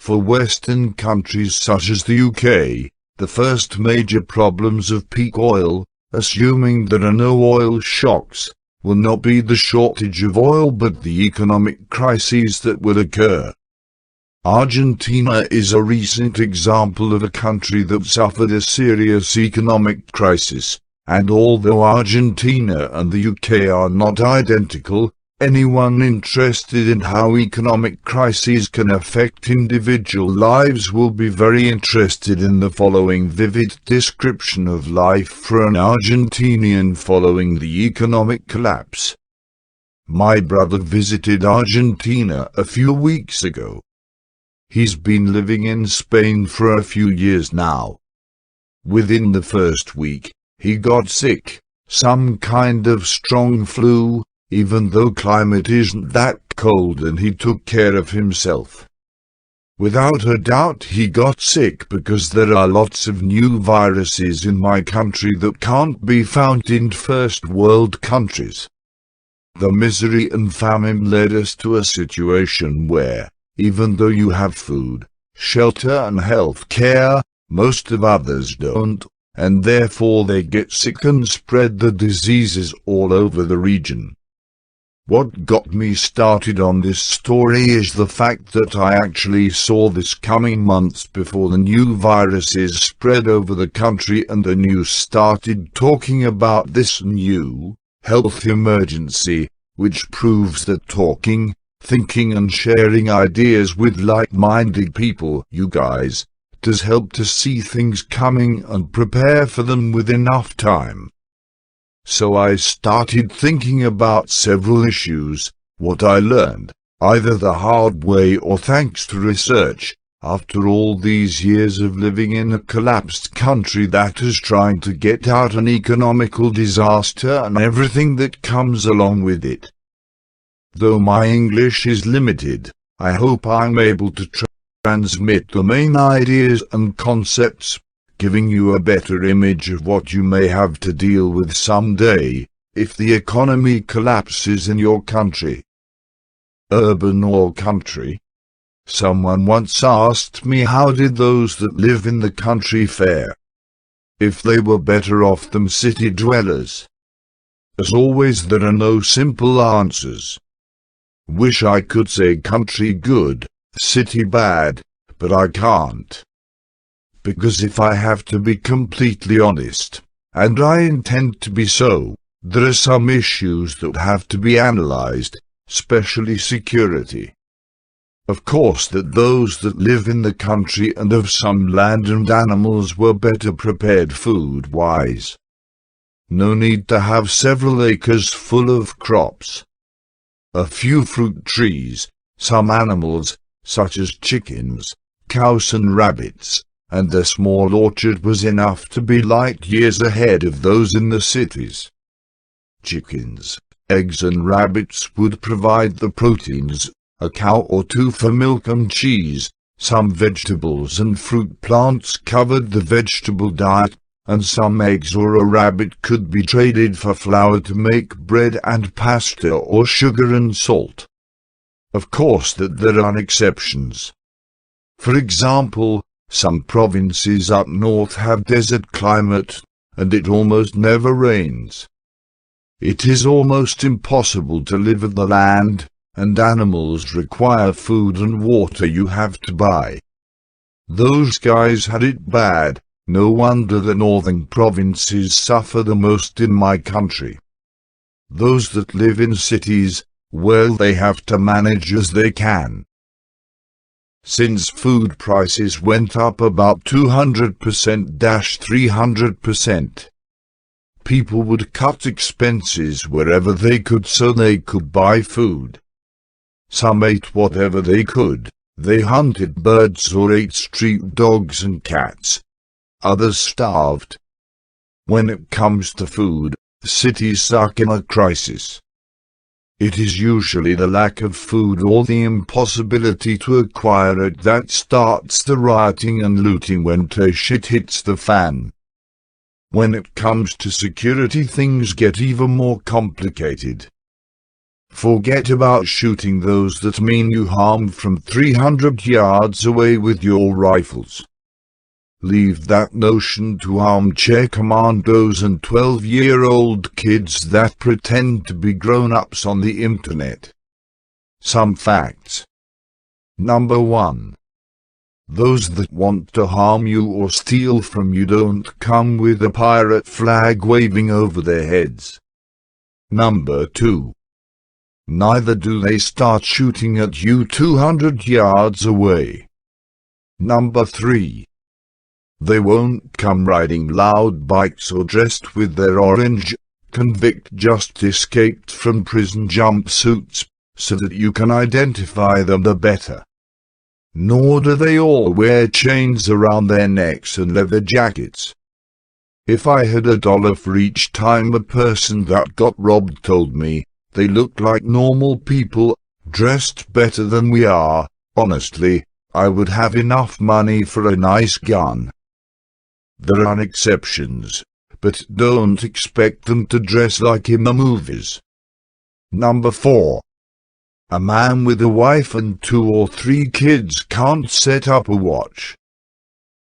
For Western countries such as the UK, the first major problems of peak oil, assuming there are no oil shocks, will not be the shortage of oil but the economic crises that will occur. Argentina is a recent example of a country that suffered a serious economic crisis, and although Argentina and the UK are not identical, anyone interested in how economic crises can affect individual lives will be very interested in the following vivid description of life for an Argentinian following the economic collapse. My brother visited Argentina a few weeks ago. He's been living in Spain for a few years now. Within the first week, he got sick, some kind of strong flu, even though climate isn't that cold, and he took care of himself. Without a doubt he got sick because there are lots of new viruses in my country that can't be found in first world countries. The misery and famine led us to a situation where, even though you have food, shelter and health care, most of others don't, and therefore they get sick and spread the diseases all over the region. What got me started on this story is the fact that I actually saw this coming months before the new viruses spread over the country and the news started talking about this new health emergency, which proves that talking, thinking and sharing ideas with like-minded people, you guys, does help to see things coming and prepare for them with enough time. So I started thinking about several issues, what I learned, either the hard way or thanks to research, after all these years of living in a collapsed country that is trying to get out an economical disaster and everything that comes along with it. Though my English is limited, I hope I'm able to transmit the main ideas and concepts, giving you a better image of what you may have to deal with someday, if the economy collapses in your country. Urban or country? Someone once asked me how did those that live in the country fare, if they were better off than city dwellers. As always, there are no simple answers. Wish I could say country good, city bad, but I can't. Because if I have to be completely honest, and I intend to be so, there are some issues that have to be analyzed, especially security. Of course that those that live in the country and have some land and animals were better prepared food-wise. No need to have several acres full of crops. A few fruit trees, some animals, such as chickens, cows and rabbits, and a small orchard was enough to be light years ahead of those in the cities. Chickens, eggs and rabbits would provide the proteins, a cow or two for milk and cheese, some vegetables and fruit plants covered the vegetable diet, and some eggs or a rabbit could be traded for flour to make bread and pasta or sugar and salt. Of course that there are exceptions. For example, some provinces up north have desert climate, and it almost never rains. It is almost impossible to live on the land, and animals require food and water you have to buy. Those guys had it bad, no wonder the northern provinces suffer the most in my country. Those that live in cities, well, they have to manage as they can. Since food prices went up about 200%-300%, people would cut expenses wherever they could so they could buy food. Some ate whatever they could, they hunted birds or ate street dogs and cats. Others starved. When it comes to food, cities suck in a crisis. It is usually the lack of food or the impossibility to acquire it that starts the rioting and looting when shit hits the fan. When it comes to security, things get even more complicated. Forget about shooting those that mean you harm from 300 yards away with your rifles. Leave that notion to armchair commandos and 12-year-old kids that pretend to be grown-ups on the internet. Some facts. Number 1. Those that want to harm you or steal from you don't come with a pirate flag waving over their heads. Number 2. Neither do they start shooting at you 200 yards away. Number 3. They won't come riding loud bikes or dressed with their orange, convict just escaped from prison jumpsuits, so that you can identify them the better. Nor do they all wear chains around their necks and leather jackets. If I had $1 for each time a person that got robbed told me they looked like normal people, dressed better than we are, honestly, I would have enough money for a nice gun. There are exceptions, but don't expect them to dress like in the movies. Number 4. A man with a wife and 2 or 3 kids can't set up a watch.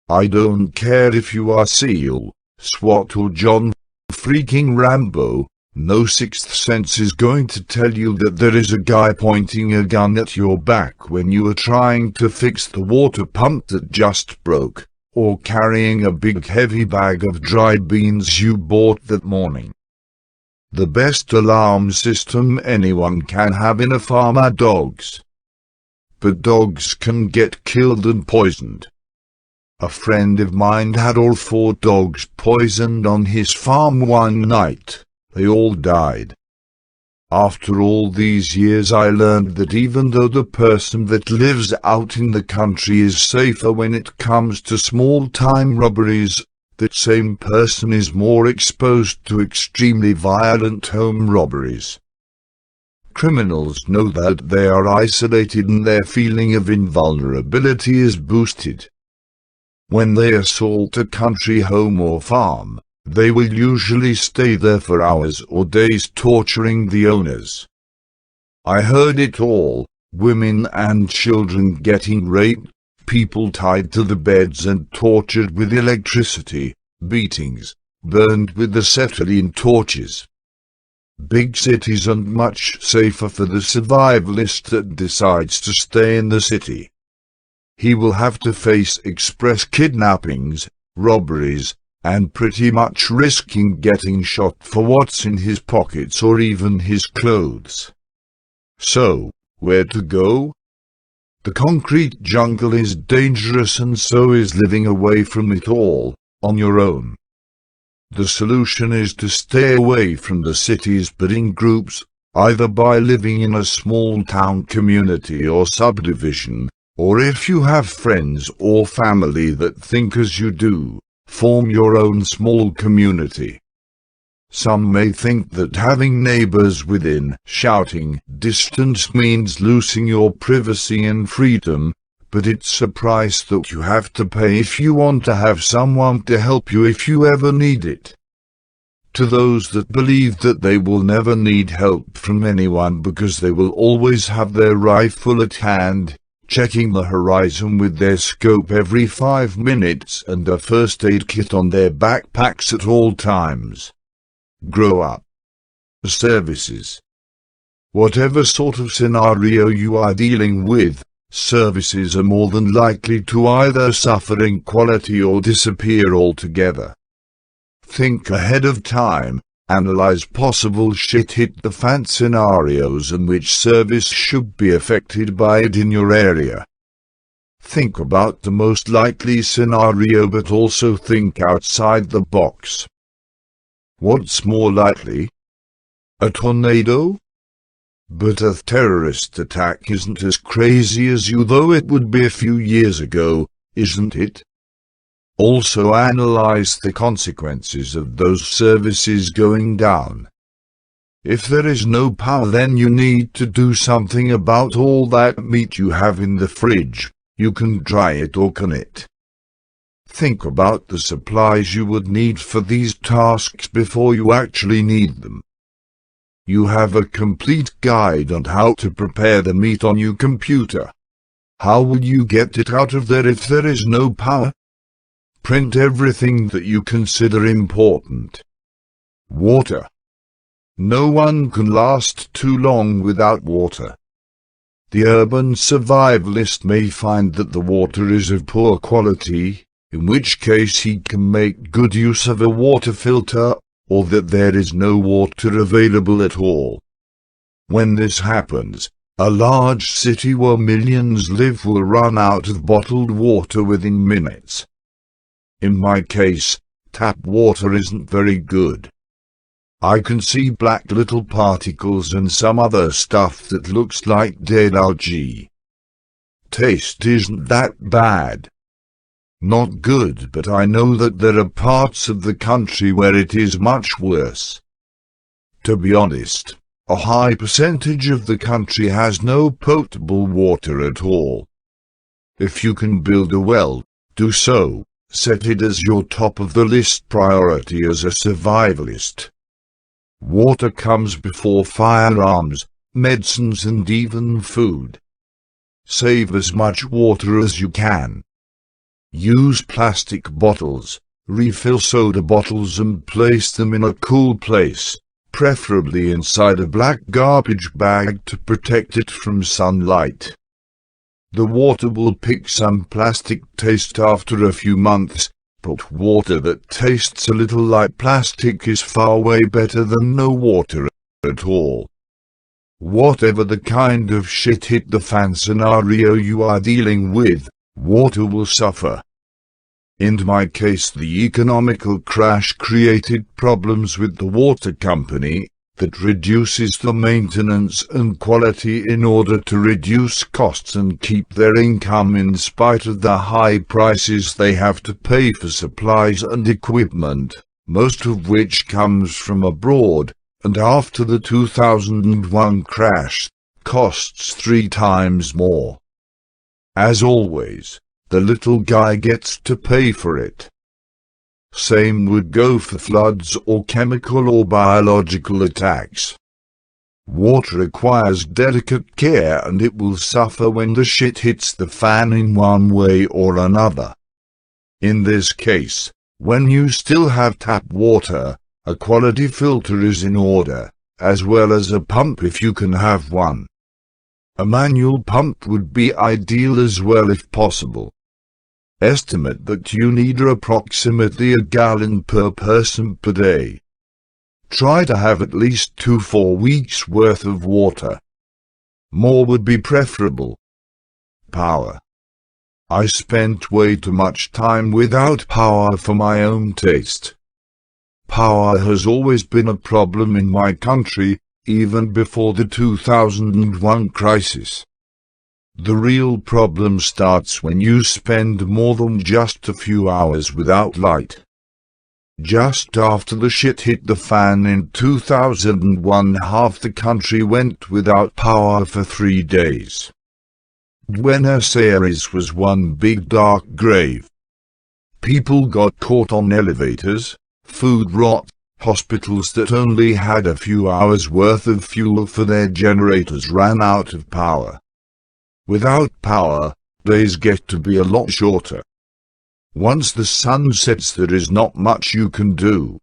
I don't care if you are SEAL, SWAT or John freaking Rambo, no sixth sense is going to tell you that there is a guy pointing a gun at your back when you are trying to fix the water pump that just broke, or carrying a big heavy bag of dried beans you bought that morning. The best alarm system anyone can have in a farm are dogs. But dogs can get killed and poisoned. A friend of mine had all 4 dogs poisoned on his farm one night. They all died. After all these years I learned that even though the person that lives out in the country is safer when it comes to small-time robberies, that same person is more exposed to extremely violent home robberies. Criminals know that they are isolated and their feeling of invulnerability is boosted. When they assault a country home or farm, they will usually stay there for hours or days torturing the owners. I heard it all, women and children getting raped, people tied to the beds and tortured with electricity, beatings, burned with acetylene torches. Big cities are much safer for the survivalist that decides to stay in the city. He will have to face express kidnappings, robberies, and pretty much risking getting shot for what's in his pockets or even his clothes. So, where to go? The concrete jungle is dangerous and so is living away from it all, on your own. The solution is to stay away from the cities but in groups, either by living in a small town community or subdivision, or if you have friends or family that think as you do, form your own small community. Some may think that having neighbors within shouting distance means losing your privacy and freedom, but it's a price that you have to pay if you want to have someone to help you if you ever need it. To those that believe that they will never need help from anyone because they will always have their rifle at hand, checking the horizon with their scope every 5 minutes and a first aid kit on their backpacks at all times. Grow up. Services. Whatever sort of scenario you are dealing with, services are more than likely to either suffer in quality or disappear altogether. Think ahead of time. Analyze possible shit-hit-the-fan scenarios in which service should be affected by it in your area. Think about the most likely scenario but also think outside the box. What's more likely? A tornado? But a terrorist attack isn't as crazy as you thought it would be a few years ago, isn't it? Also analyze the consequences of those services going down. If there is no power, then you need to do something about all that meat you have in the fridge. You can dry it or can it. Think about the supplies you would need for these tasks before you actually need them. You have a complete guide on how to prepare the meat on your computer. How will you get it out of there if there is no power? Print everything that you consider important. Water. No one can last too long without water. The urban survivalist may find that the water is of poor quality, in which case he can make good use of a water filter, or that there is no water available at all. When this happens, a large city where millions live will run out of bottled water within minutes. In my case, tap water isn't very good. I can see black little particles and some other stuff that looks like dead algae. Taste isn't that bad. Not good, but I know that there are parts of the country where it is much worse. To be honest, a high percentage of the country has no potable water at all. If you can build a well, do so. Set it as your top of the list priority as a survivalist. Water comes before firearms, medicines and even food. Save as much water as you can. Use plastic bottles, refill soda bottles and place them in a cool place, preferably inside a black garbage bag to protect it from sunlight. The water will pick some plastic taste after a few months, but water that tastes a little like plastic is far way better than no water at all. Whatever the kind of shit hit the fan scenario you are dealing with, water will suffer. In my case, the economical crash created problems with the water company that reduces the maintenance and quality in order to reduce costs and keep their income in spite of the high prices they have to pay for supplies and equipment, most of which comes from abroad, and after the 2001 crash, costs 3 times more. As always, the little guy gets to pay for it. Same would go for floods or chemical or biological attacks. Water requires delicate care and it will suffer when the shit hits the fan in one way or another. In this case, when you still have tap water, a quality filter is in order, as well as a pump if you can have one. A manual pump would be ideal as well if possible. Estimate that you need approximately a gallon per person per day. Try to have at least 2-4 weeks worth of water. More would be preferable. Power. I spent way too much time without power for my own taste. Power has always been a problem in my country, even before the 2001 crisis. The real problem starts when you spend more than just a few hours without light. Just after the shit hit the fan in 2001, half the country went without power for 3 days. Buenos Aires was one big dark grave. People got caught on elevators, food rot, hospitals that only had a few hours worth of fuel for their generators ran out of power. Without power, days get to be a lot shorter. Once the sun sets, there is not much you can do.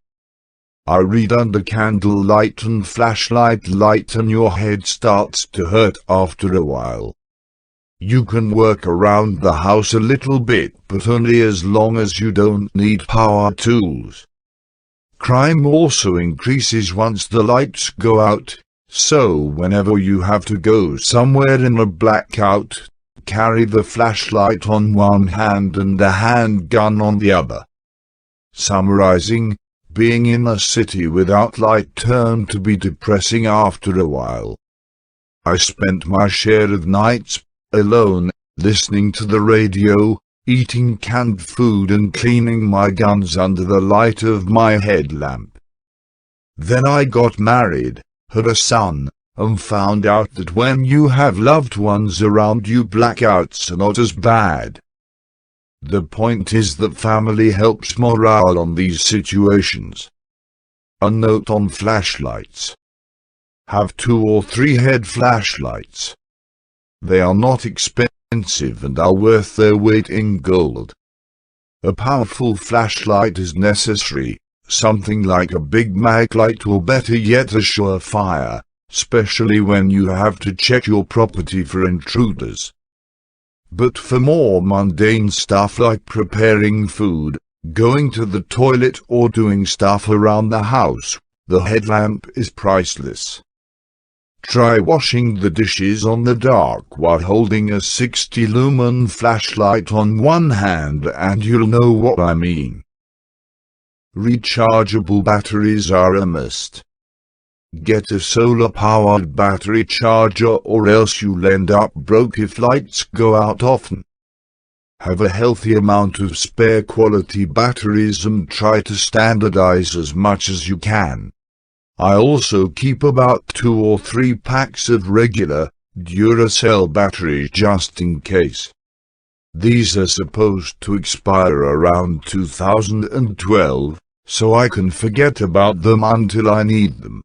I read under candlelight and flashlight light and your head starts to hurt after a while. You can work around the house a little bit, but only as long as you don't need power tools. Crime also increases once the lights go out. So whenever you have to go somewhere in a blackout, carry the flashlight on one hand and a handgun on the other. Summarizing, being in a city without light turned to be depressing after a while. I spent my share of nights, alone, listening to the radio, eating canned food and cleaning my guns under the light of my headlamp. Then I got married, had a son, and found out that when you have loved ones around you, blackouts are not as bad. The point is that family helps morale on these situations. A note on flashlights. Have 2 or 3 head flashlights. They are not expensive and are worth their weight in gold. A powerful flashlight is necessary, something like a Big Mac light or better yet a Surefire, especially when you have to check your property for intruders. But for more mundane stuff like preparing food, going to the toilet or doing stuff around the house, the headlamp is priceless. Try washing the dishes on the dark while holding a 60-lumen flashlight on one hand and you'll know what I mean. Rechargeable batteries are a must. Get a solar-powered battery charger or else you'll end up broke if lights go out often. Have a healthy amount of spare quality batteries and try to standardize as much as you can. I also keep about 2 or 3 packs of regular, Duracell batteries just in case. These are supposed to expire around 2012, so I can forget about them until I need them.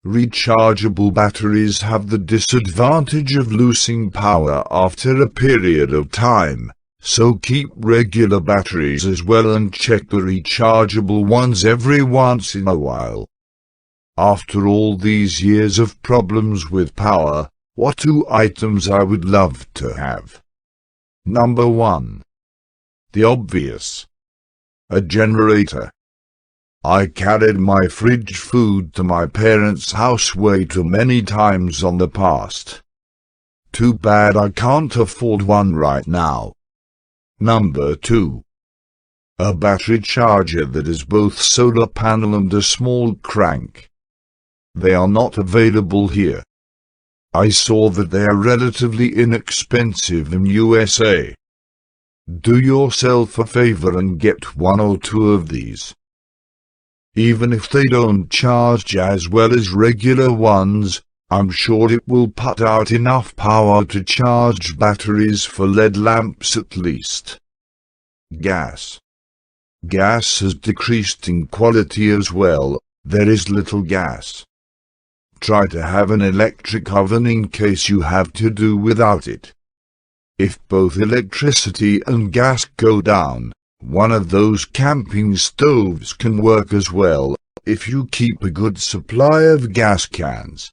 Rechargeable batteries have the disadvantage of losing power after a period of time, so keep regular batteries as well and check the rechargeable ones every once in a while. After all these years of problems with power, what 2 items I would love to have? Number 1. The obvious. A generator. I carried my fridge food to my parents' house way too many times on the past. Too bad I can't afford one right now. Number 2. A battery charger that is both solar panel and a small crank. They are not available here. I saw that they are relatively inexpensive in USA. Do yourself a favor and get 1 or 2 of these. Even if they don't charge as well as regular ones, I'm sure it will put out enough power to charge batteries for LED lamps at least. Gas. Gas has decreased in quality as well. There is little gas. Try to have an electric oven in case you have to do without it. If both electricity and gas go down, one of those camping stoves can work as well, if you keep a good supply of gas cans.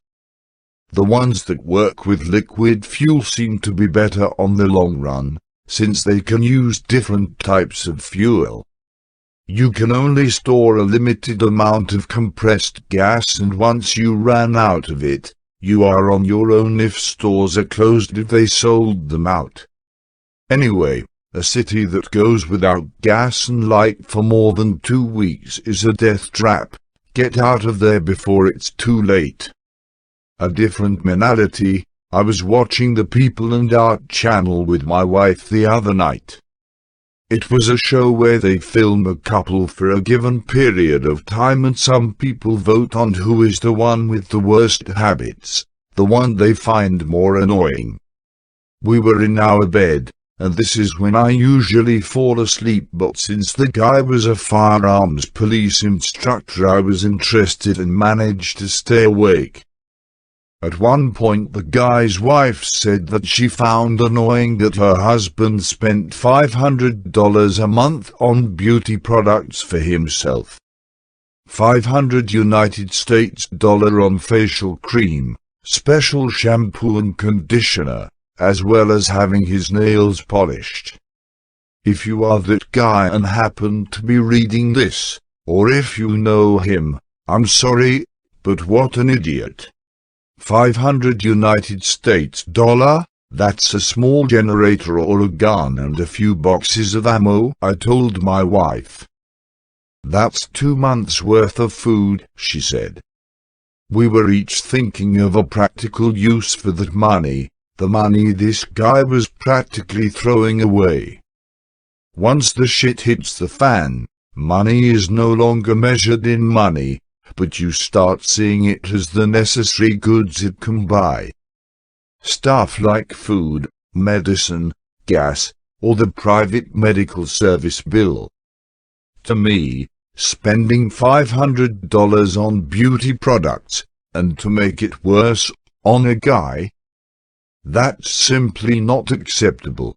The ones that work with liquid fuel seem to be better on the long run, since they can use different types of fuel. You can only store a limited amount of compressed gas, and once you ran out of it, you are on your own if stores are closed if they sold them out. Anyway, a city that goes without gas and light for more than 2 weeks is a death trap. Get out of there before it's too late. A different mentality. I was watching the People and Art channel with my wife the other night. It was a show where they film a couple for a given period of time and some people vote on who is the one with the worst habits, the one they find more annoying. We were in our bed, and this is when I usually fall asleep, but since the guy was a firearms police instructor I was interested and managed to stay awake. At one point the guy's wife said that she found annoying that her husband spent $500 a month on beauty products for himself. $500 United States dollars on facial cream, special shampoo and conditioner, as well as having his nails polished. If you are that guy and happen to be reading this, or if you know him, I'm sorry, but what an idiot. $500 United States dollars, that's a small generator or a gun and a few boxes of ammo, I told my wife. That's 2 months' worth of food, she said. We were each thinking of a practical use for that money, the money this guy was practically throwing away. Once the shit hits the fan, money is no longer measured in money, but you start seeing it as the necessary goods it can buy. Stuff like food, medicine, gas, or the private medical service bill. To me, spending $500 on beauty products, and to make it worse, on a guy? That's simply not acceptable.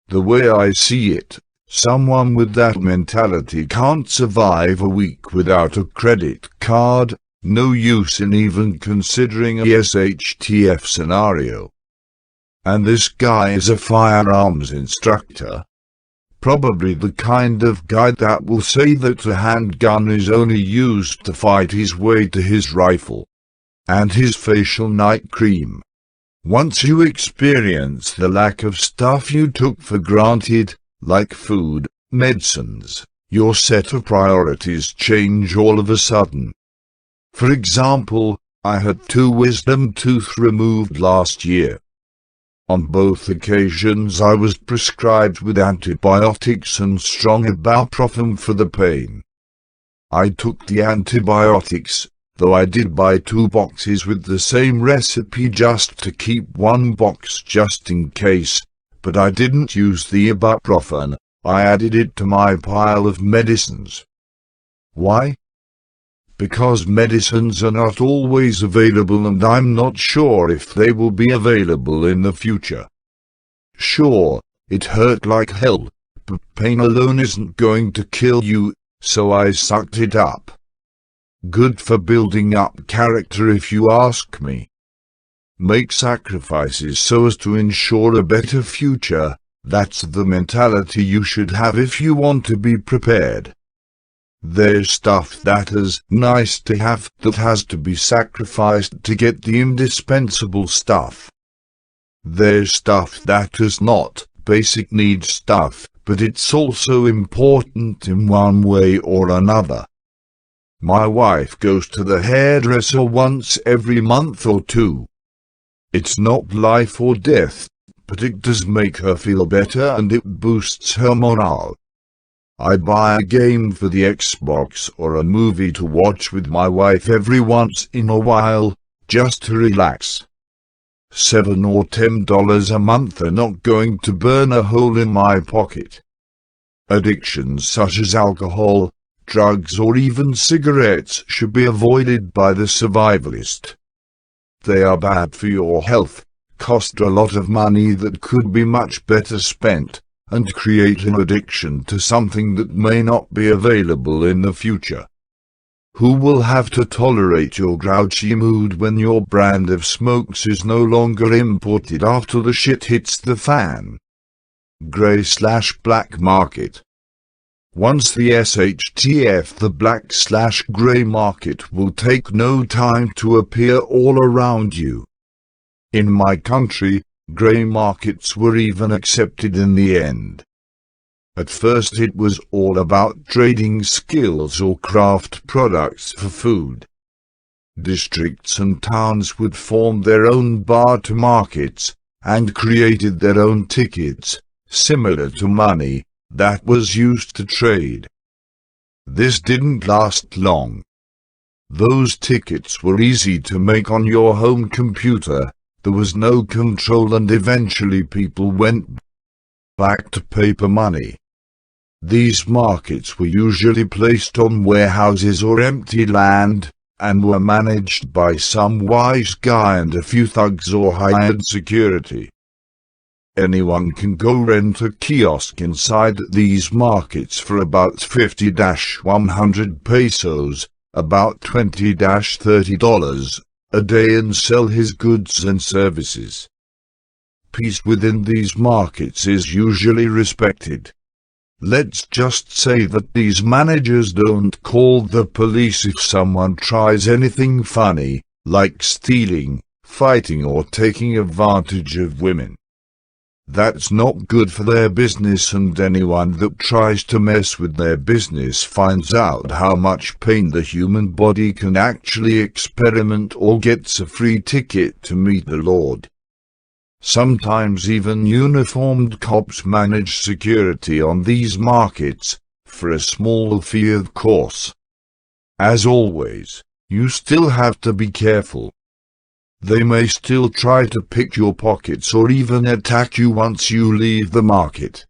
The way I see it, someone with that mentality can't survive a week without a credit card, no use in even considering a SHTF scenario. And this guy is a firearms instructor. Probably the kind of guy that will say that a handgun is only used to fight his way to his rifle and his facial night cream. Once you experience the lack of stuff you took for granted, like food, medicines, your set of priorities change all of a sudden. For example, I had 2 wisdom teeth removed last year. On both occasions I was prescribed with antibiotics and strong ibuprofen for the pain. I took the antibiotics, though I did buy 2 boxes with the same recipe just to keep 1 box just in case, but I didn't use the ibuprofen, I added it to my pile of medicines. Why? Because medicines are not always available and I'm not sure if they will be available in the future. Sure, it hurt like hell, but pain alone isn't going to kill you, so I sucked it up. Good for building up character if you ask me. Make sacrifices so as to ensure a better future, that's the mentality you should have if you want to be prepared. There's stuff that is nice to have that has to be sacrificed to get the indispensable stuff. There's stuff that is not basic need stuff, but it's also important in one way or another. My wife goes to the hairdresser once every month or 2. It's not life or death, but it does make her feel better and it boosts her morale. I buy a game for the Xbox or a movie to watch with my wife every once in a while, just to relax. $7 or $10 a month are not going to burn a hole in my pocket. Addictions such as alcohol, drugs or even cigarettes should be avoided by the survivalist. They are bad for your health, cost a lot of money that could be much better spent, and create an addiction to something that may not be available in the future. Who will have to tolerate your grouchy mood when your brand of smokes is no longer imported after the shit hits the fan? Grey/black market. Once the SHTF, the black/grey market will take no time to appear all around you. In my country, grey markets were even accepted in the end. At first it was all about trading skills or craft products for food. Districts and towns would form their own barter markets, and created their own tickets, similar to money, that was used to trade. This didn't last long. Those tickets were easy to make on your home computer. There was no control and eventually people went back to paper money. These markets were usually placed on warehouses or empty land, and were managed by some wise guy and a few thugs or hired security. Anyone can go rent a kiosk inside these markets for about 50-100 pesos, about $20-30. A day and sell his goods and services. Peace within these markets is usually respected. Let's just say that these managers don't call the police if someone tries anything funny, like stealing, fighting or taking advantage of women. That's not good for their business, and anyone that tries to mess with their business finds out how much pain the human body can actually experiment or gets a free ticket to meet the Lord. Sometimes even uniformed cops manage security on these markets, for a small fee of course. As always, you still have to be careful. They may still try to pick your pockets or even attack you once you leave the market.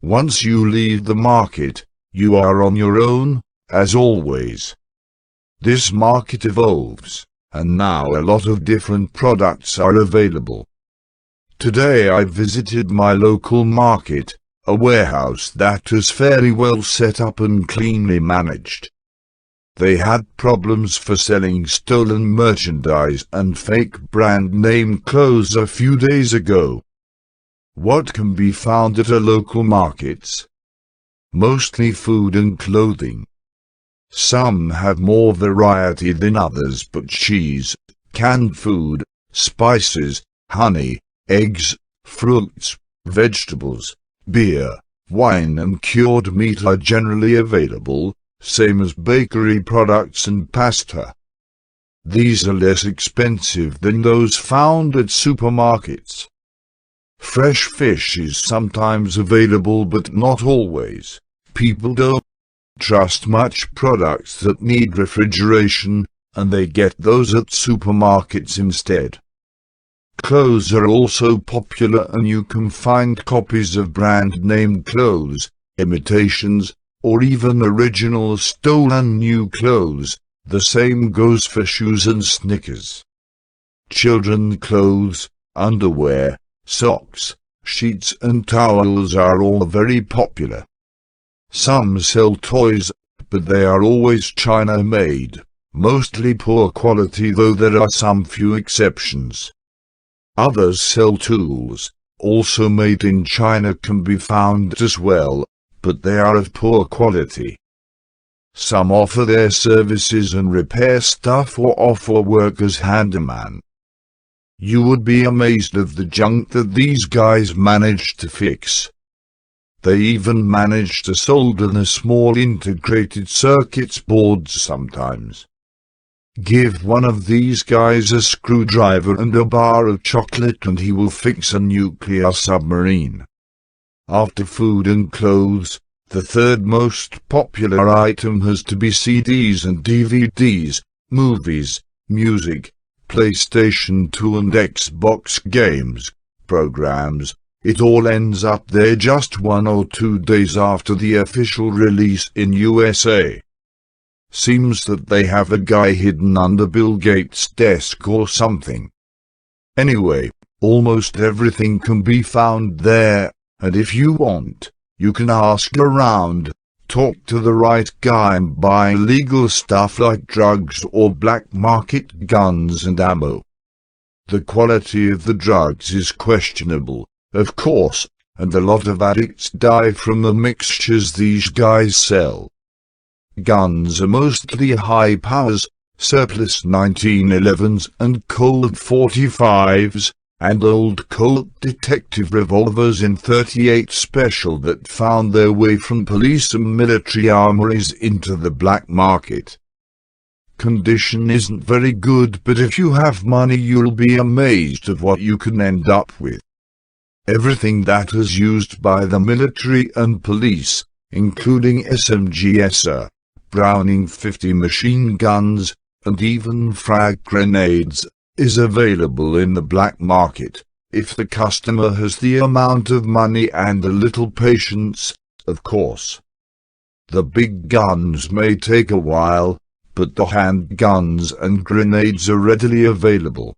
Once you leave the market, you are on your own, as always. This market evolves, and now a lot of different products are available. Today I visited my local market, a warehouse that is fairly well set up and cleanly managed. They had problems for selling stolen merchandise and fake brand name clothes a few days ago. What can be found at a local markets? Mostly food and clothing. Some have more variety than others, but cheese, canned food, spices, honey, eggs, fruits, vegetables, beer, wine and cured meat are generally available, same as bakery products and pasta. These are less expensive than those found at supermarkets. Fresh fish is sometimes available but not always. People don't trust much products that need refrigeration, and they get those at supermarkets instead. Clothes are also popular, and you can find copies of brand name clothes, imitations, or even original stolen new clothes. The same goes for shoes and sneakers. Children clothes, underwear, socks, sheets and towels are all very popular. Some sell toys, but they are always China-made, mostly poor quality, though there are some few exceptions. Others sell tools, also made in China, can be found as well, but they are of poor quality. Some offer their services and repair stuff or offer work as handyman. You would be amazed of the junk that these guys manage to fix. They even manage to solder the small integrated circuits boards sometimes. Give one of these guys a screwdriver and a bar of chocolate and he will fix a nuclear submarine. After food and clothes, the third most popular item has to be CDs and DVDs, movies, music, PlayStation 2 and Xbox games, programs. It all ends up there just 1 or 2 days after the official release in USA. Seems that they have a guy hidden under Bill Gates' desk or something. Anyway, almost everything can be found there, and if you want, you can ask around, talk to the right guy and buy illegal stuff like drugs or black market guns and ammo. The quality of the drugs is questionable, of course, and a lot of addicts die from the mixtures these guys sell. Guns are mostly high powers, surplus 1911s and Colt 45s, and old Colt detective revolvers in .38 special that found their way from police and military armories into the black market. Condition isn't very good, but if you have money you'll be amazed at what you can end up with. Everything that is used by the military and police, including SMGs, Browning 50 machine guns, and even frag grenades, is available in the black market, if the customer has the amount of money and a little patience, of course. The big guns may take a while, but the handguns and grenades are readily available.